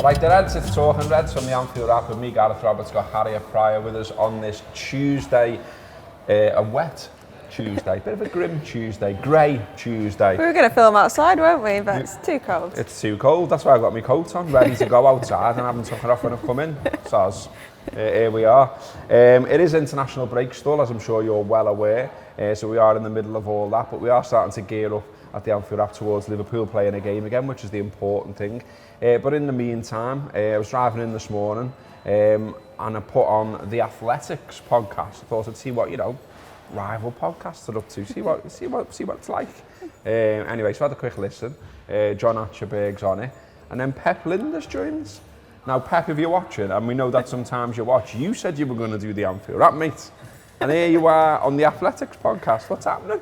Right, the Reds, it's Talking Reds from the Anfield Wrap with me, Gareth Roberts, got Harriet Prior with us on this Tuesday, a wet Tuesday, bit of a grim Tuesday, grey Tuesday. We were going to film outside, weren't we? But it's too cold. It's too cold, that's why I've got my coat on, ready to go outside and I haven't took it off when I've come in. So here we are. It is international break still, as I'm sure you're well aware, so we are in the middle of all that, but we are starting to gear up at the Anfield Wrap towards Liverpool playing a game again, which is the important thing. But in the meantime, I was driving in this morning and I put on the Athletics podcast. I thought I'd see what, rival podcasts are up to, see what it's like. Anyway, so I had a quick listen. John Achterberg's on it. And then Pep Lijnders joins. Now, Pep, if you're watching, and we know that sometimes you watch, you said you were going to do the Anfield Wrap, mate. And here you are on the Athletics podcast. What's happening?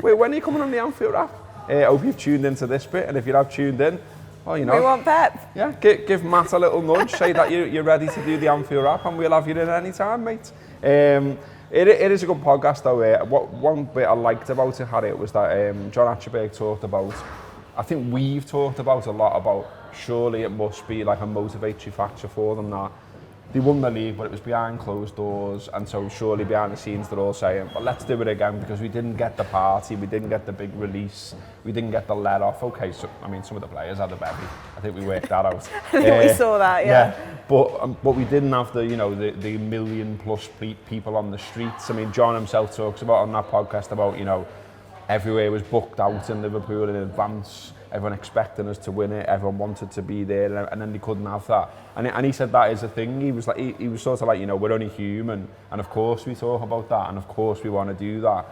Wait, when are you coming on the Anfield Wrap? I hope you've tuned into this bit, and if you have tuned in, well, we want Pep. Yeah, give Matt a little nudge, say that you're ready to do the Anfield Wrap, and we'll have you in any time, mate. It is a good podcast, though. One bit I liked about it, Harriet, was that John Achterberg talked about, I think we've talked about a lot about, surely it must be like a motivatory factor for them that they won the league, but it was behind closed doors, and so surely behind the scenes they're all saying, well, let's do it again because we didn't get the party, we didn't get the big release, we didn't get the let off. Okay, so I mean, some of the players had a bevy. I think we worked that out. I think we saw that, yeah. But we didn't have the the million plus people on the streets. I mean, John himself talks about on that podcast about everywhere was booked out in Liverpool in advance. Everyone expecting us to win it. Everyone wanted to be there, and then they couldn't have that. And he said that is a thing. He was like, he was sort of like, we're only human, and of course we talk about that, and of course we want to do that.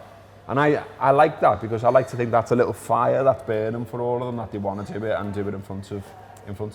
And I like that because I like to think that's a little fire that's burning for all of them, that they want to do it and do it in front of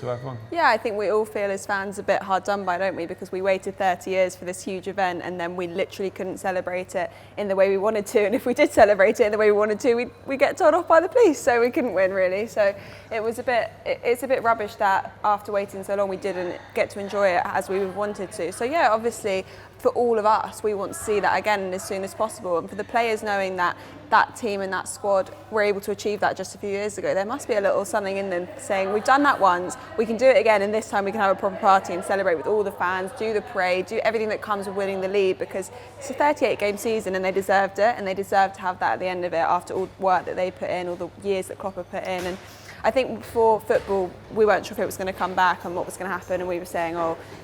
everyone. Yeah, I think we all feel as fans a bit hard done by, don't we? Because we waited 30 years for this huge event and then we literally couldn't celebrate it in the way we wanted to. And if we did celebrate it in the way we wanted to, we get told off by the police, so we couldn't win really. So it's a bit rubbish that after waiting so long we didn't get to enjoy it as we wanted to. So yeah, obviously for all of us, we want to see that again as soon as possible. And for the players knowing that that team and that squad were able to achieve that just a few years ago, there must be a little something in them saying, we've done that once, we can do it again, and this time we can have a proper party and celebrate with all the fans, do the parade, do everything that comes with winning the league, because it's a 38-game season and they deserved it, and they deserve to have that at the end of it after all the work that they put in, all the years that Klopp have put in. And I think before football, we weren't sure if it was going to come back and what was going to happen, and we were saying,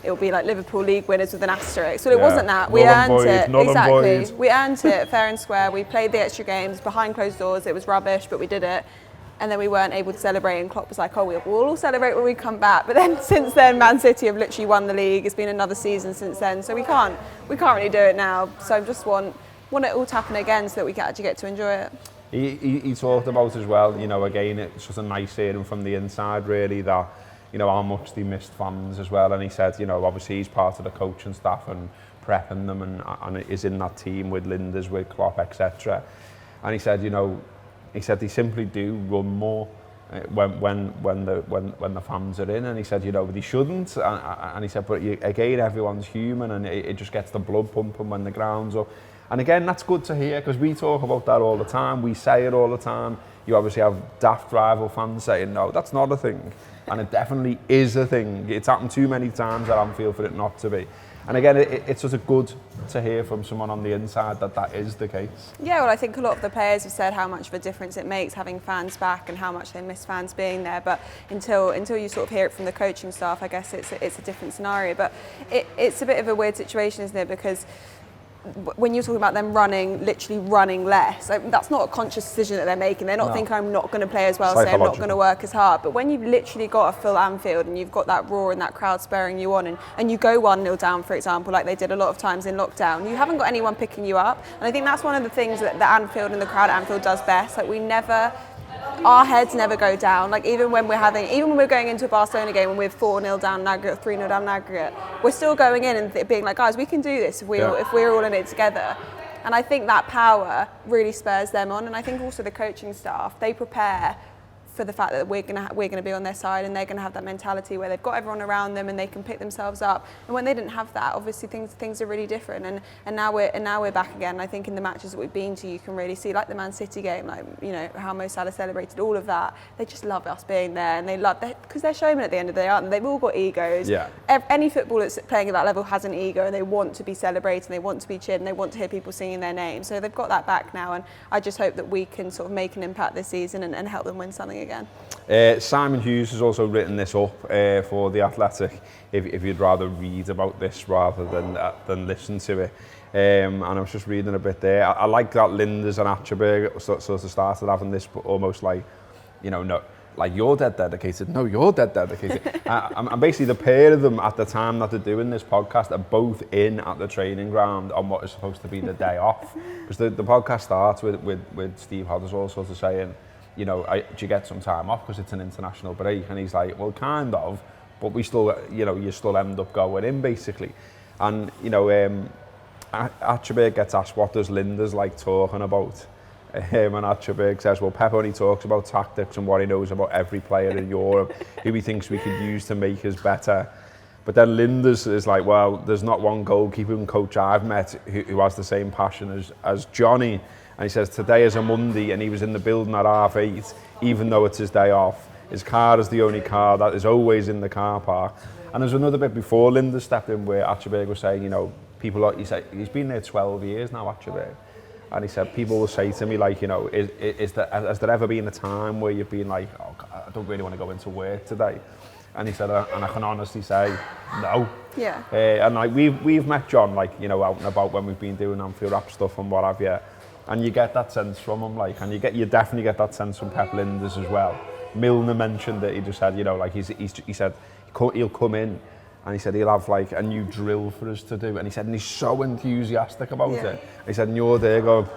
it'll be like Liverpool league winners with an asterisk. Well, it wasn't that. We earned it. Exactly. We earned it fair and square. We played the extra games behind closed doors. It was rubbish, but we did it. And then we weren't able to celebrate, and Klopp was like, we'll all celebrate when we come back. But then since then, Man City have literally won the league. It's been another season since then, so we can't really do it now. So I just want it all to happen again so that we can actually get to enjoy it. He talked about as well, again, it's just a nice hearing from the inside really that, how much they missed fans as well. And he said, obviously he's part of the coaching staff and prepping them and is in that team with Lijnders, with Klopp, etc. And he said, they simply do run more when the fans are in. And he said, they shouldn't. And he said, but again, everyone's human and it just gets the blood pumping when the ground's up. And again, that's good to hear because we talk about that all the time. We say it all the time. You obviously have daft rival fans saying, no, that's not a thing. And it definitely is a thing. It's happened too many times at Anfield for it not to be. And again, it's sort of good to hear from someone on the inside that is the case. Yeah, well, I think a lot of the players have said how much of a difference it makes having fans back and how much they miss fans being there. But until you sort of hear it from the coaching staff, I guess it's a different scenario. But it's a bit of a weird situation, isn't it? Because when you're talking about them literally running less, that's not a conscious decision that they're making. They're not thinking, I'm not going to play as well, so I'm not going to work as hard. But when you've literally got a full Anfield and you've got that roar and that crowd spurring you on, and you go 1-0 down, for example, like they did a lot of times in lockdown, you haven't got anyone picking you up. And I think that's one of the things that the Anfield and the crowd at Anfield does best. Our heads never go down. Like even when we're going into a Barcelona game and we're 4-0 down in aggregate, 3-0 down in aggregate, we're still going in and being like, guys, we can do this if we're all in it together. And I think that power really spurs them on. And I think also the coaching staff, they prepare for the fact that we're gonna be on their side, and they're gonna have that mentality where they've got everyone around them and they can pick themselves up. And when they didn't have that, obviously things are really different. And now we're back again. I think in the matches that we've been to, you can really see, like the Man City game, like, you know, how Mo Salah celebrated, all of that. They just love us being there, and they love because they're showmen at the end of the day, aren't they? They've all got egos. Yeah. Any footballer that's playing at that level has an ego, and they want to be celebrated, and they want to be cheered, and they want to hear people singing their name. So they've got that back now, and I just hope that we can sort of make an impact this season and help them win something again. Simon Hughes has also written this up for The Athletic, if you'd rather read about this rather than listen to it. And I was just reading a bit there. I like that Linders and Achterberg sort of started having this almost like, you know, no, like you're dead dedicated. No, you're dead dedicated. And basically the pair of them at the time that they're doing this podcast are both in at the training ground on what is supposed to be the day off. Because the podcast starts with Steve Hodders sort of saying, you know, do you get some time off because it's an international break? And he's like, well, kind of, but we still, you know, you still end up going in basically. And, you know, Achterberg gets asked, what does Linders like talking about? And Achterberg says, well, Pep only talks about tactics and what he knows about every player in Europe, who he thinks we could use to make us better. But then Linders is like, well, there's not one goalkeeping coach I've met who has the same passion as Johnny. And he says, today is a Monday and he was in the building at 8:30, even though it's his day off. His car is the only car that is always in the car park. And there's another bit before Linders stepped in where Achterberg was saying, you know, he said, he's been there 12 years now, Achterberg. And he said, people will say to me, like, you know, has there ever been a time where you've been like, oh, I don't really want to go into work today? And he said, and I can honestly say, no. Yeah. And like we've met John, like, you know, out and about when we've been doing Anfield Wrap stuff and what have you. And you get that sense from him, like, and you definitely get that sense from Pep Linders as well. Milner mentioned that he just said, you know, like he said he'll come in. And he said he'll have like a new drill for us to do. And he said, and he's so enthusiastic about it. And he said, and you're there going,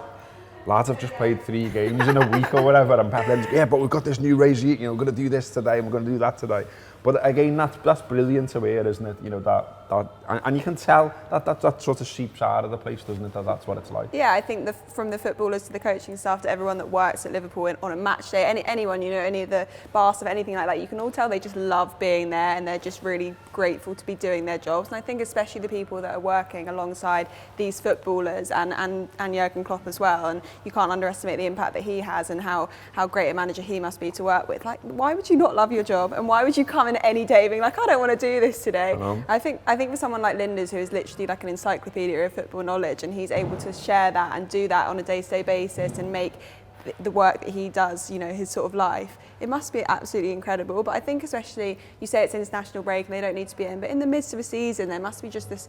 lads have just played 3 games in a week or whatever. And Pep Linders, yeah, but we've got this new regime, you know, we're going to do this today and we're going to do that today. But again, that's brilliant to hear, isn't it? You know, and you can tell that sort of seeps out of the place, doesn't it? That's what it's like. Yeah, I think from the footballers to the coaching staff to everyone that works at Liverpool on a match day, anyone, you know, any of the bar staff, anything like that, you can all tell they just love being there and they're just really grateful to be doing their jobs. And I think especially the people that are working alongside these footballers and Jurgen Klopp as well. And you can't underestimate the impact that he has and how great a manager he must be to work with. Like, why would you not love your job? And why would you come in any day being like, I don't want to do this today? I think for someone like Linders, who is literally like an encyclopedia of football knowledge, and he's able to share that and do that on a day-to-day basis and make the work that he does, you know, his sort of life, it must be absolutely incredible. But I think especially, you say it's international break and they don't need to be in, but in the midst of a season there must be just this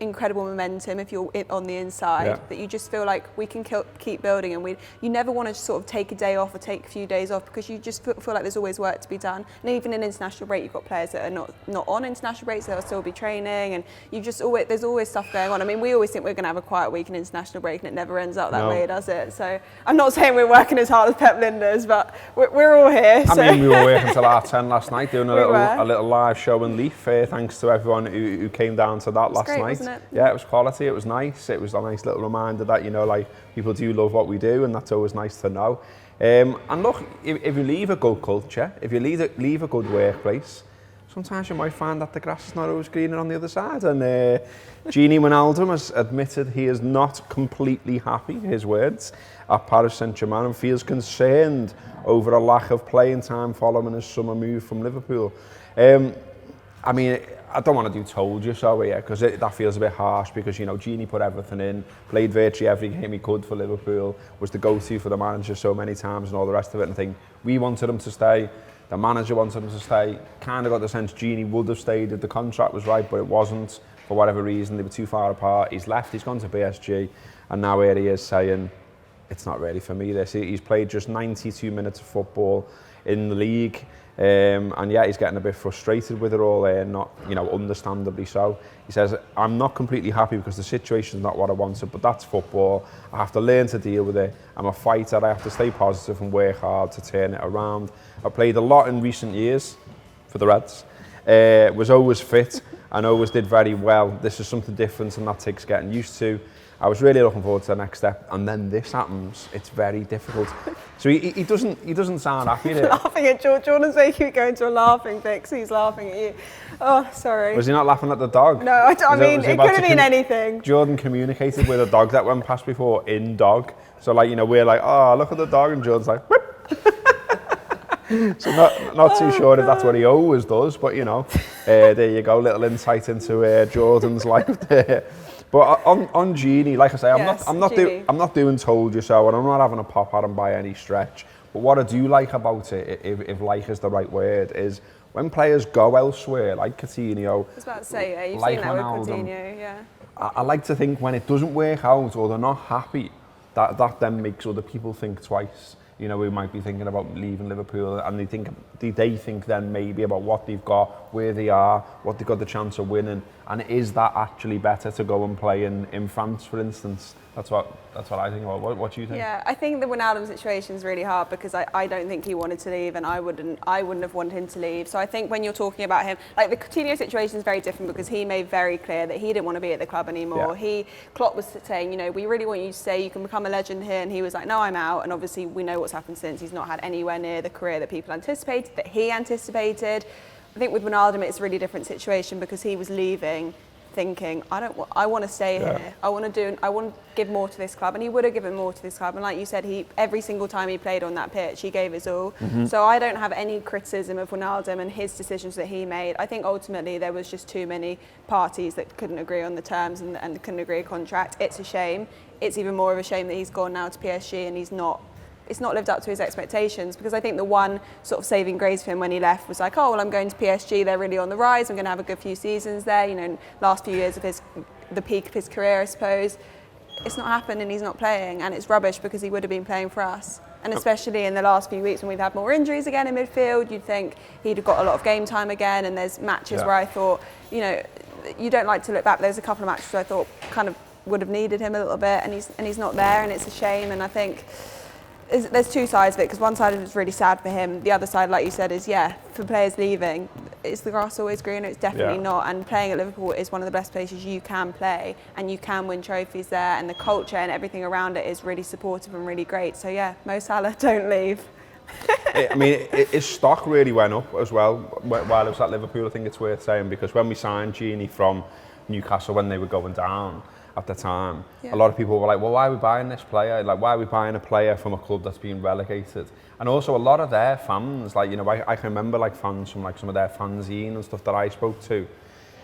incredible momentum if you're on the inside, that you just feel like we can keep building, and you never want to sort of take a day off or take a few days off, because you just feel like there's always work to be done. And even in international break, you've got players that are not on international breaks, so they'll still be training, and there's always stuff going on. I mean, we always think we're going to have a quiet week in international break, and it never ends up that way, does it? So I'm not saying we're working as hard as Pep Linders, but we're all here. I mean, we were working until 10:30 last night doing a little live show in Leith. Thanks to everyone who came down to that last night. Wasn't it? Yeah, it was quality. It was nice. It was a nice little reminder that, you know, like, people do love what we do, and that's always nice to know. And look, if you leave a good culture, if you leave a good workplace, sometimes you might find that the grass is not always greener on the other side. And Gini Wijnaldum has admitted he is not completely happy, his words, at Paris Saint-Germain, and feels concerned over a lack of playing time following his summer move from Liverpool. I mean, I don't want to do told you so here, because that feels a bit harsh, because, you know, Gini put everything in, played virtually every game he could for Liverpool, was the go-to for the manager so many times and all the rest of it. And I think we wanted him to stay, the manager wanted him to stay. Kind of got the sense Gini would have stayed if the contract was right, but it wasn't. For whatever reason, they were too far apart. He's left, he's gone to PSG, and now here he is saying, it's not really for me, this. He's played just 92 minutes of football in the league, and yeah, he's getting a bit frustrated with it all, not, you know, understandably so. He says, I'm not completely happy because the situation's not what I wanted, but that's football. I have to learn to deal with it. I'm a fighter, I have to stay positive and work hard to turn it around. I've played a lot in recent years for the Reds, was always fit and always did very well. This is something different and that takes getting used to. I was really looking forward to the next step, and then this happens. It's very difficult. So he doesn't sound happy there. Laughing at Jordan's making me go into a laughing fit because he's laughing at you. Oh, sorry. Was he not laughing at the dog? No, I mean, it could have been anything. Jordan communicated with a dog that went past before in dog. So like, you know, we're like, oh, look at the dog, and Jordan's like, whip. So not too sure if that's what he always does, but you know, there you go, little insight into Jordan's life there. But on Gini, like I say, I'm not doing told you so, and I'm not having a pop at him by any stretch. But what I do like about it, if like is the right word, is when players go elsewhere, like Coutinho. I was about to say, yeah, you've like seen that with Wijnaldum, Coutinho, yeah. I like to think when it doesn't work out or they're not happy, that then makes other people think twice. You know, we might be thinking about leaving Liverpool, and they think then maybe about what they've got, where they are, what they've got the chance of winning, and is that actually better to go and play in France, for instance? That's what I think about. What do you think? Yeah, I think the Wijnaldum situation is really hard because I don't think he wanted to leave, and I wouldn't have wanted him to leave. So I think when you're talking about him, like the Coutinho situation is very different because he made very clear that he didn't want to be at the club anymore. Yeah. Klopp was saying, you know, we really want you to stay, you can become a legend here, and he was like, no, I'm out. And obviously we know what's happened since. He's not had anywhere near the career that people anticipated, that he anticipated. I think with Wijnaldum it's a really different situation because he was leaving thinking, I want to stay here. I want to give more to this club, and he would have given more to this club. And like you said, every single time he played on that pitch, he gave his all. Mm-hmm. So I don't have any criticism of Wijnaldum and his decisions that he made. I think ultimately there was just too many parties that couldn't agree on the terms and couldn't agree a contract. It's a shame. It's even more of a shame that he's gone now to PSG and it's not lived up to his expectations, because I think the one sort of saving grace for him when he left was like, oh, well, I'm going to PSG, they're really on the rise, I'm going to have a good few seasons there, you know, last few years of the peak of his career, I suppose. It's not happened and he's not playing, and it's rubbish because he would have been playing for us. And especially in the last few weeks when we've had more injuries again in midfield, you'd think he'd have got a lot of game time again, and there's matches where I thought, you know, you don't like to look back, there's a couple of matches where I thought kind of would have needed him a little bit, and he's not there, and it's a shame. And I think there's two sides of it, because one side is really sad for him. The other side, like you said, is, for players leaving, is the grass always greener? It's definitely not. And playing at Liverpool is one of the best places you can play, and you can win trophies there, and the culture and everything around it is really supportive and really great. So Mo Salah, don't leave. I mean, his stock really went up as well while it was at Liverpool, I think it's worth saying, because when we signed Gini from Newcastle when they were going down at the time, a lot of people were like, well, why are we buying this player? Like, why are we buying a player from a club that's been relegated? And also a lot of their fans, like, you know, I can remember like fans from like some of their fanzine and stuff that I spoke to,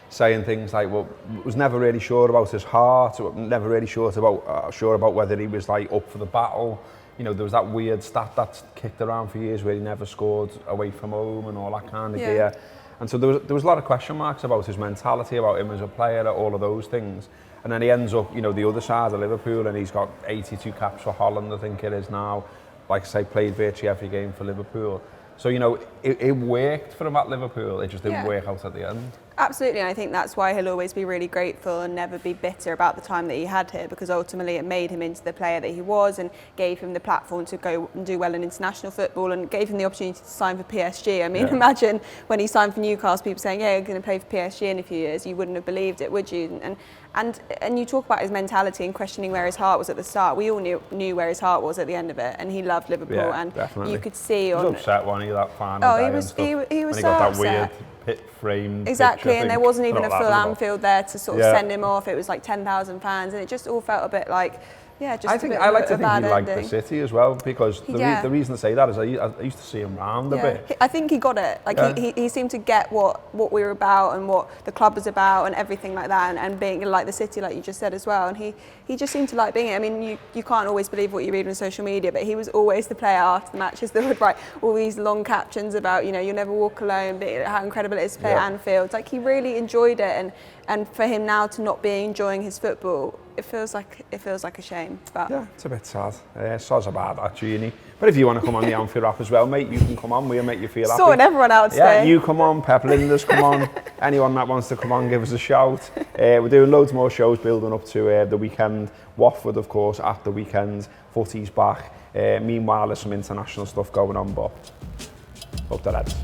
saying things like, well, was never really sure about his heart, never really sure about whether he was like up for the battle. You know, there was that weird stat that's kicked around for years where he never scored away from home and all that kind of gear. And so there was a lot of question marks about his mentality, about him as a player, all of those things. And then he ends up, you know, the other side of Liverpool, and he's got 82 caps for Holland, I think it is now. Like I say, played virtually every game for Liverpool. So, you know, it worked for him at Liverpool, it just didn't work out at the end. Absolutely, and I think that's why he'll always be really grateful and never be bitter about the time that he had here, because ultimately it made him into the player that he was and gave him the platform to go and do well in international football, and gave him the opportunity to sign for PSG. I mean, imagine when he signed for Newcastle, people saying, you're going to play for PSG in a few years. You wouldn't have believed it, would you? And you talk about his mentality and questioning where his heart was at the start. We all knew where his heart was at the end of it, and he loved Liverpool, and definitely. You could see he was upset when he that final he day was when so he got upset. that weird pit frame exactly, picture, and there wasn't even a full Anfield there to sort of send him off. It was like 10,000 fans, and it just all felt a bit like, just I a bit I like of to a think bad he liked ending. the city as well, because the reason I say that is I used to see him round a bit. I think he got it. Like he seemed to get what we were about and what the club was about and everything like that, and being like the city, like you just said as well. And he just seemed to like being it. I mean, you can't always believe what you read on social media, but he was always the player after the matches that would write all these long captions about, you know, you'll never walk alone, how incredible it is to play at Anfield. Like, he really enjoyed it, and for him now to not be enjoying his football, it feels like a shame. But it's a bit sad. Soz about that, Gini. But if you want to come on the Anfield Wrap as well, mate, you can come on. We'll make you feel happy. Sorting everyone out today. Yeah, you come on, Pep Linders come on. Anyone that wants to come on, give us a shout. We're doing loads more shows building up to the weekend. Watford, of course, at the weekend. Footy's back. Meanwhile, there's some international stuff going on, but hope that adds.